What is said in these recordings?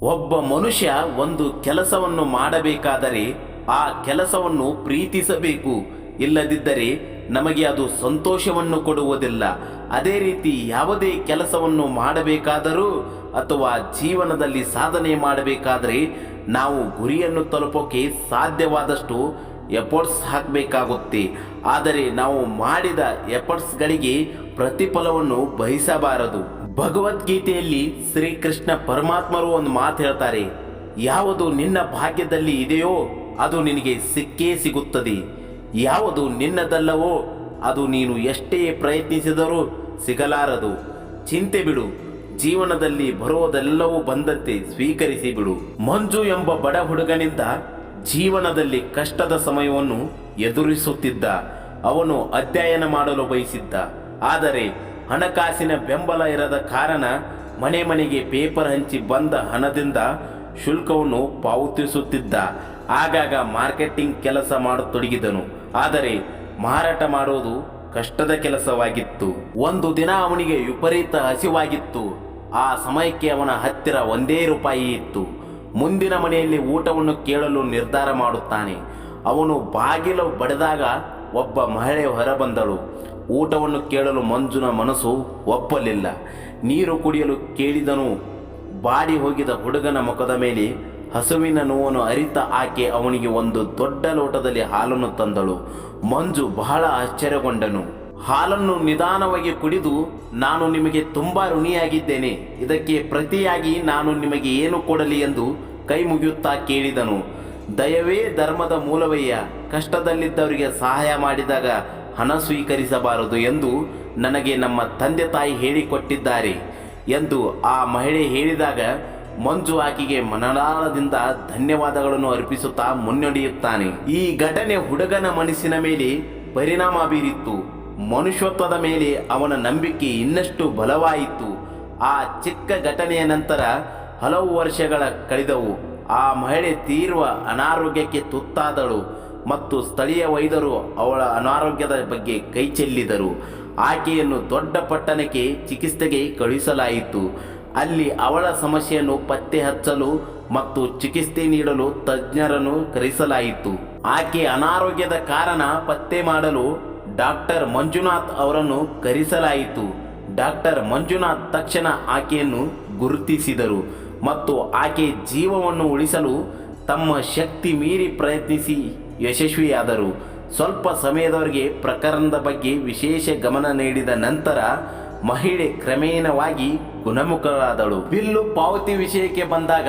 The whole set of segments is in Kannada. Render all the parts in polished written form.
ಒಬ್ಬ ಮನುಷ್ಯ ಒಂದು ಕೆಲಸವನ್ನು ಮಾಡಬೇಕಾದರೆ ಆ ಕೆಲಸವನ್ನು ಪ್ರೀತಿಸಬೇಕು. ಇಲ್ಲದಿದ್ದರೆ ನಮಗೆ ಅದು ಸಂತೋಷವನ್ನು ಕೊಡುವುದಿಲ್ಲ. ಅದೇ ರೀತಿ ಯಾವುದೇ ಕೆಲಸವನ್ನು ಮಾಡಬೇಕಾದರೂ ಅಥವಾ ಜೀವನದಲ್ಲಿ ಸಾಧನೆ ಮಾಡಬೇಕಾದರೆ ನಾವು ಗುರಿಯನ್ನು ತಲುಪೋಕೆ ಸಾಧ್ಯವಾದಷ್ಟು ಎಫರ್ಟ್ಸ್ ಹಾಕಬೇಕಾಗುತ್ತೆ. ಆದರೆ ನಾವು ಮಾಡಿದ ಎಫರ್ಟ್ಸ್ಗಳಿಗೆ ಪ್ರತಿಫಲವನ್ನು ಬಯಸಬಾರದು. ಭಗವದ್ಗೀತೆಯಲ್ಲಿ ಶ್ರೀಕೃಷ್ಣ ಪರಮಾತ್ಮರು ಒಂದು ಮಾತು ಹೇಳ್ತಾರೆ, ಯಾವುದು ನಿನ್ನ ಭಾಗ್ಯದಲ್ಲಿ ಇದೆಯೋ ಅದು ನಿನಗೆ ಸಿಕ್ಕೇ ಸಿಗುತ್ತದೆ, ಯಾವುದು ನಿನ್ನದಲ್ಲವೋ ಅದು ನೀನು ಎಷ್ಟೇ ಪ್ರಯತ್ನಿಸಿದರೂ ಸಿಗಲಾರದು. ಚಿಂತೆ ಬಿಡು, ಜೀವನದಲ್ಲಿ ಬರುವುದೆಲ್ಲವೂ ಬಂದಂತೆ ಸ್ವೀಕರಿಸಿ ಬಿಡು. ಮಂಜು ಎಂಬ ಬಡ ಹುಡುಗನಿಂದ ಜೀವನದಲ್ಲಿ ಕಷ್ಟದ ಸಮಯವನ್ನು ಎದುರಿಸುತ್ತಿದ್ದ. ಅವನು ಅಧ್ಯಯನ ಮಾಡಲು ಬಯಸಿದ್ದ. ಆದರೆ ಹಣಕಾಸಿನ ಬೆಂಬಲ ಇರದ ಕಾರಣ ಮನೆ ಮನೆಗೆ ಪೇಪರ್ ಹಂಚಿ ಬಂದ ಹಣದಿಂದ ಶುಲ್ಕವನ್ನು ಪಾವತಿಸುತ್ತಿದ್ದ. ಆಗಾಗ ಮಾರ್ಕೆಟಿಂಗ್ ಕೆಲಸ ಮಾಡತೊಡಗಿದನು. ಆದರೆ ಮಾರಾಟ ಮಾಡುವುದು ಕಷ್ಟದ ಕೆಲಸವಾಗಿತ್ತು. ಒಂದು ದಿನ ಅವನಿಗೆ ವಿಪರೀತ ಹಸಿವಾಗಿತ್ತು. ಆ ಸಮಯಕ್ಕೆ ಅವನ ಹತ್ತಿರ ₹1 ಇತ್ತು. ಮುಂದಿನ ಮನೆಯಲ್ಲಿ ಊಟವನ್ನು ಕೇಳಲು ನಿರ್ಧಾರ ಮಾಡುತ್ತಾನೆ. ಅವನು ಬಾಗಿಲು ಬಡಿದಾಗ ಒಬ್ಬ ಮಹಿಳೆ ಹೊರಬಂದಳು. ಊಟವನ್ನು ಕೇಳಲು ಮಂಜುನ ಮನಸ್ಸು ಒಪ್ಪಲಿಲ್ಲ. ನೀರು ಕುಡಿಯಲು ಕೇಳಿದನು. ಬಾಡಿ ಹೋಗಿದ ಹುಡುಗನ ಮುಖದ ಮೇಲೆ ಹಸುವಿನ ನೋವನ್ನು ಅರಿತ ಆಕೆ ಅವನಿಗೆ ಒಂದು ದೊಡ್ಡ ಲೋಟದಲ್ಲಿ ಹಾಲನ್ನು ತಂದಳು. ಮಂಜು ಬಹಳ ಆಶ್ಚರ್ಯಗೊಂಡನು. ಹಾಲನ್ನು ನಿಧಾನವಾಗಿ ಕುಡಿದು, ನಾನು ನಿಮಗೆ ತುಂಬಾ ಋಣಿಯಾಗಿದ್ದೇನೆ, ಇದಕ್ಕೆ ಪ್ರತಿಯಾಗಿ ನಾನು ನಿಮಗೆ ಏನು ಕೊಡಲಿ ಎಂದು ಕೈ ಮುಗಿಯುತ್ತಾ ಕೇಳಿದನು. ದಯವೇ ಧರ್ಮದ ಮೂಲವಯ್ಯ, ಕಷ್ಟದಲ್ಲಿದ್ದವರಿಗೆ ಸಹಾಯ ಮಾಡಿದಾಗ ಹಣ ಸ್ವೀಕರಿಸಬಾರದು ಎಂದು ನನಗೆ ನಮ್ಮ ತಂದೆ ತಾಯಿ ಹೇಳಿಕೊಟ್ಟಿದ್ದಾರೆ ಎಂದು ಆ ಮಹಿಳೆ ಹೇಳಿದಾಗ ಮಂಜು ಆಕೆಗೆ ಮನದಾಳದಿಂದ ಧನ್ಯವಾದಗಳನ್ನು ಅರ್ಪಿಸುತ್ತಾ ಮುನ್ನಡೆಯುತ್ತಾನೆ. ಈ ಘಟನೆ ಹುಡುಗನ ಮನಸ್ಸಿನ ಮೇಲೆ ಪರಿಣಾಮ ಬೀರಿತ್ತು. ಮನುಷ್ಯತ್ವದ ಮೇಲೆ ಅವನ ನಂಬಿಕೆ ಇನ್ನಷ್ಟು ಬಲವಾಯಿತು. ಆ ಚಿಕ್ಕ ಘಟನೆಯ ನಂತರ ಹಲವು ವರ್ಷಗಳ ಕಳೆದವು. ಆ ಮಹಿಳೆ ತೀವ್ರ ಅನಾರೋಗ್ಯಕ್ಕೆ ತುತ್ತಾದಳು ಮತ್ತು ಸ್ಥಳೀಯ ವೈದ್ಯರು ಅವಳ ಅನಾರೋಗ್ಯದ ಬಗ್ಗೆ ಕೈ ಚೆಲ್ಲಿದರು. ಆಕೆಯನ್ನು ದೊಡ್ಡ ಪಟ್ಟಣಕ್ಕೆ ಚಿಕಿತ್ಸೆಗೆ ಕಳುಹಿಸಲಾಯಿತು. ಅಲ್ಲಿ ಅವಳ ಸಮಸ್ಯೆಯನ್ನು ಪತ್ತೆ ಹಚ್ಚಲು ಮತ್ತು ಚಿಕಿತ್ಸೆ ನೀಡಲು ತಜ್ಞರನ್ನು ಕರೆಸಲಾಯಿತು. ಆಕೆ ಅನಾರೋಗ್ಯದ ಕಾರಣ ಪತ್ತೆ ಮಾಡಲು ಡಾಕ್ಟರ್ ಮಂಜುನಾಥ್ ಅವರನ್ನು ಕರೆಸಲಾಯಿತು. ಡಾಕ್ಟರ್ ಮಂಜುನಾಥ್ ತಕ್ಷಣ ಆಕೆಯನ್ನು ಗುರುತಿಸಿದರು ಮತ್ತು ಆಕೆ ಜೀವವನ್ನು ಉಳಿಸಲು ತಮ್ಮ ಶಕ್ತಿ ಮೀರಿ ಪ್ರಯತ್ನಿಸಿ ಯಶಸ್ವಿಯಾದರು. ಸ್ವಲ್ಪ ಸಮಯದವರೆಗೆ ಪ್ರಕರಣದ ಬಗ್ಗೆ ವಿಶೇಷ ಗಮನ ನೀಡಿದ ನಂತರ ಮಹಿಳೆ ಕ್ರಮೇಣವಾಗಿ ಗುಣಮುಖರಾದಳು. ಬಿಲ್ಲು ಪಾವತಿ ವಿಷಯಕ್ಕೆ ಬಂದಾಗ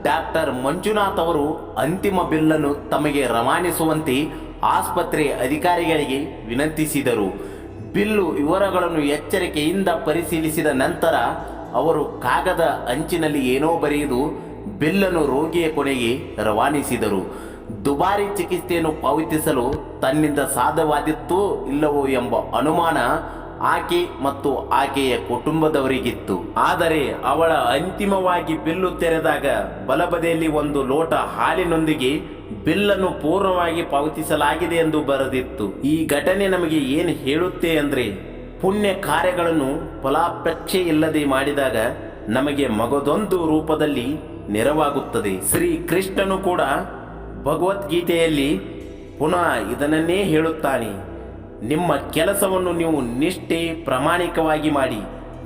ಡಾಕ್ಟರ್ ಮಂಜುನಾಥ್ ಅವರು ಅಂತಿಮ ಬಿಲ್ಲನ್ನು ತಮಗೆ ರವಾನಿಸುವಂತೆ ಆಸ್ಪತ್ರೆ ಅಧಿಕಾರಿಗಳಿಗೆ ವಿನಂತಿಸಿದರು. ಬಿಲ್ಲು ವಿವರಗಳನ್ನು ಎಚ್ಚರಿಕೆಯಿಂದ ಪರಿಶೀಲಿಸಿದ ನಂತರ ಅವರು ಕಾಗದ ಅಂಚಿನಲ್ಲಿ ಏನೋ ಬರೆದು ಬಿಲ್ಲನ್ನು ರೋಗಿಯ ಕೊನೆಗೆ ರವಾನಿಸಿದರು. ದುಬಾರಿ ಚಿಕಿತ್ಸೆಯನ್ನು ಪಾವತಿಸಲು ತನ್ನಿಂದ ಸಾಧ್ಯವಾದಿತ್ತೋ ಇಲ್ಲವೋ ಎಂಬ ಅನುಮಾನ ಆಕೆ ಮತ್ತು ಆಕೆಯ ಕುಟುಂಬದವರಿಗಿತ್ತು. ಆದರೆ ಅವಳ ಅಂತಿಮವಾಗಿ ಬಿಲ್ಲು ತೆರೆದಾಗ ಬಲಬದಿಯಲ್ಲಿ ಒಂದು ಲೋಟ ಹಾಲಿನೊಂದಿಗೆ ಬಿಲ್ಲನ್ನು ಪೂರ್ಣವಾಗಿ ಪಾವತಿಸಲಾಗಿದೆ ಎಂದು ಬರೆದಿತ್ತು. ಈ ಘಟನೆ ನಮಗೆ ಏನು ಹೇಳುತ್ತೆ ಅಂದರೆ, ಪುಣ್ಯ ಕಾರ್ಯಗಳನ್ನು ಫಲಾಪೇಕ್ಷೆ ಇಲ್ಲದೆ ಮಾಡಿದಾಗ ನಮಗೆ ಮಗದೊಂದು ರೂಪದಲ್ಲಿ ನೆರವಾಗುತ್ತದೆ. ಶ್ರೀ ಕೃಷ್ಣನು ಕೂಡ ಭಗವದ್ಗೀತೆಯಲ್ಲಿ ಪುನಃ ಇದನ್ನೇ ಹೇಳುತ್ತಾನೆ, ನಿಮ್ಮ ಕೆಲಸವನ್ನು ನೀವು ನಿಷ್ಠೆ ಪ್ರಾಮಾಣಿಕವಾಗಿ ಮಾಡಿ,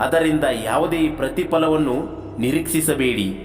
ಅದರಿಂದ ಯಾವುದೇ ಪ್ರತಿಫಲವನ್ನು ನಿರೀಕ್ಷಿಸಬೇಡಿ.